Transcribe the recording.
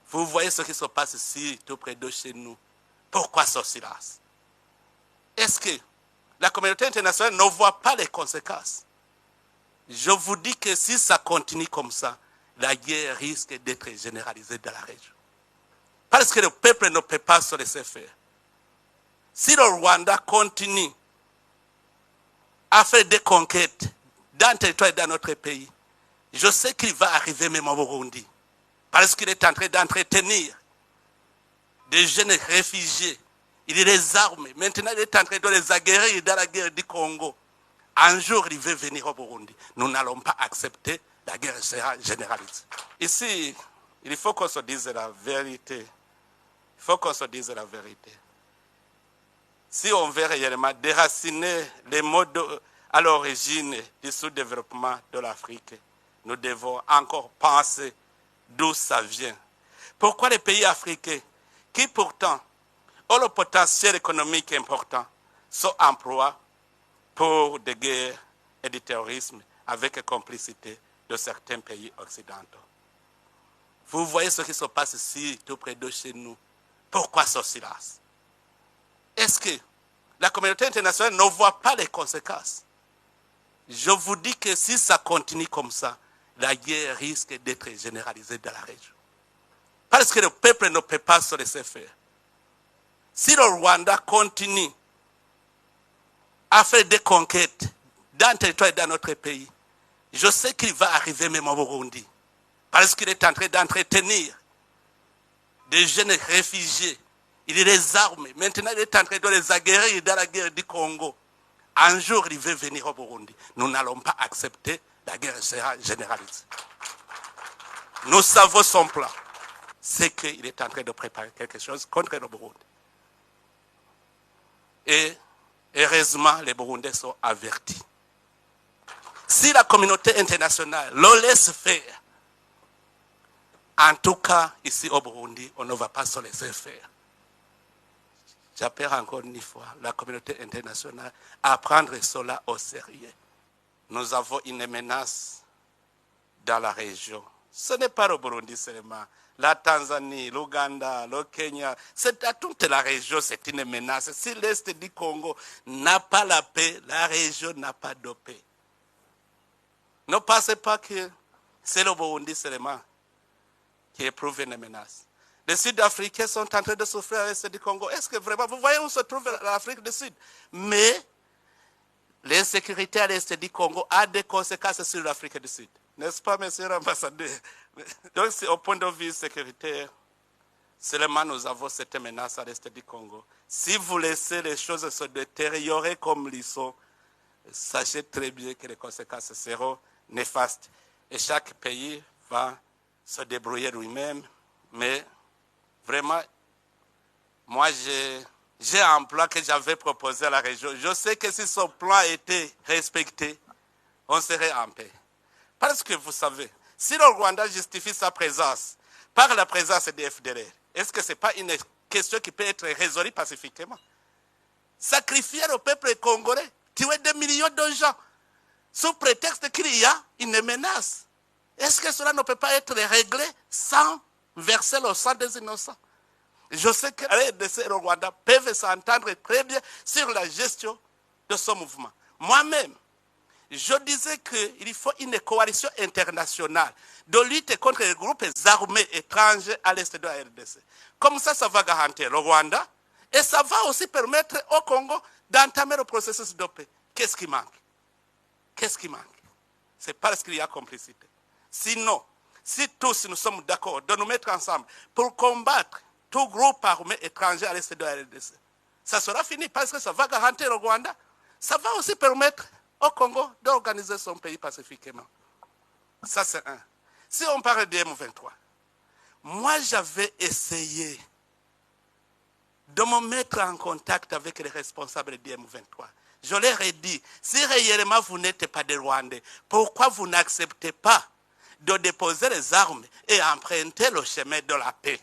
Vous voyez ce qui se passe ici, tout près de chez nous. Pourquoi ce silence? Est-ce que la communauté internationale ne voit pas les conséquences? Je vous dis que si ça continue comme ça, la guerre risque d'être généralisée dans la région. Parce que le peuple ne peut pas se laisser faire. Si le Rwanda continue à faire des conquêtes dans le territoire et dans notre pays, je sais qu'il va arriver même au Burundi. Parce qu'il est en train d'entretenir des jeunes réfugiés. Il les arme. Maintenant, il est en train de les aguerrir dans la guerre du Congo. Un jour, il veut venir au Burundi. Nous n'allons pas accepter, la guerre sera généralisée. Ici, il faut qu'on se dise la vérité. Il faut qu'on se dise la vérité. Si on veut réellement déraciner les modes à l'origine du sous-développement de l'Afrique, nous devons encore penser d'où ça vient. Pourquoi les pays africains, qui pourtant ont le potentiel économique important, sont emplois pour des guerres et du terrorisme avec la complicité de certains pays occidentaux? Vous voyez ce qui se passe ici, tout près de chez nous. Pourquoi ce silence? Est-ce que la communauté internationale ne voit pas les conséquences? Je vous dis que si ça continue comme ça, la guerre risque d'être généralisée dans la région. Parce que le peuple ne peut pas se laisser faire. Si le Rwanda continue à faire des conquêtes dans le territoire et dans notre pays, je sais qu'il va arriver même au Burundi. Parce qu'il est en train d'entretenir des jeunes réfugiés. Il les arme. Maintenant, il est en train de les aguerrir dans la guerre du Congo. Un jour, il veut venir au Burundi. Nous n'allons pas accepter, la guerre sera généralisée. Nous savons son plan. C'est qu'il est en train de préparer quelque chose contre le Burundi. Et heureusement, les Burundais sont avertis. Si la communauté internationale le laisse faire, en tout cas, ici au Burundi, on ne va pas se laisser faire. J'appelle encore une fois la communauté internationale à prendre cela au sérieux. Nous avons une menace dans la région. Ce n'est pas le Burundi seulement. La Tanzanie, l'Ouganda, le Kenya, c'est à toute la région, c'est une menace. Si l'Est du Congo n'a pas la paix, la région n'a pas de paix. Ne pensez pas que c'est le Burundi seulement qui éprouve une menace. Les Sud-Africains sont en train de souffrir à l'Est du Congo. Est-ce que vraiment, vous voyez où se trouve l'Afrique du Sud? Mais l'insécurité à l'Est du Congo a des conséquences sur l'Afrique du Sud. N'est-ce pas, monsieur l'ambassadeur? Donc, au point de vue sécuritaire, seulement nous avons cette menace à l'Est du Congo. Si vous laissez les choses se détériorer comme ils sont, sachez très bien que les conséquences seront néfastes. Et chaque pays va se débrouiller lui-même. Mais vraiment, moi, j'ai un plan que j'avais proposé à la région. Je sais que si ce plan était respecté, on serait en paix. Parce que vous savez, si le Rwanda justifie sa présence par la présence des FDLR, est-ce que ce n'est pas une question qui peut être résolue pacifiquement? Sacrifier le peuple congolais, tuer des millions de gens, sous prétexte qu'il y a une menace. Est-ce que cela ne peut pas être réglé sans verser le sang des innocents? Je sais que la RDC et le Rwanda peuvent s'entendre très bien sur la gestion de ce mouvement. Moi-même, je disais qu'il faut une coalition internationale de lutte contre les groupes armés étrangers à l'est de la RDC. Comme ça, ça va garantir le Rwanda et ça va aussi permettre au Congo d'entamer le processus de paix. Qu'est-ce qui manque? Qu'est-ce qui manque? C'est parce qu'il y a complicité. Sinon, si tous nous sommes d'accord de nous mettre ensemble pour combattre tout groupe armé étranger à l'est de la RDC, ça sera fini parce que ça va garantir le Rwanda. Ça va aussi permettre au Congo d'organiser son pays pacifiquement. Ça, c'est un. Si on parle de M23, moi, j'avais essayé de me mettre en contact avec les responsables du M23. Je leur ai dit, si réellement vous n'êtes pas des Rwandais, pourquoi vous n'acceptez pas de déposer les armes et emprunter le chemin de la paix?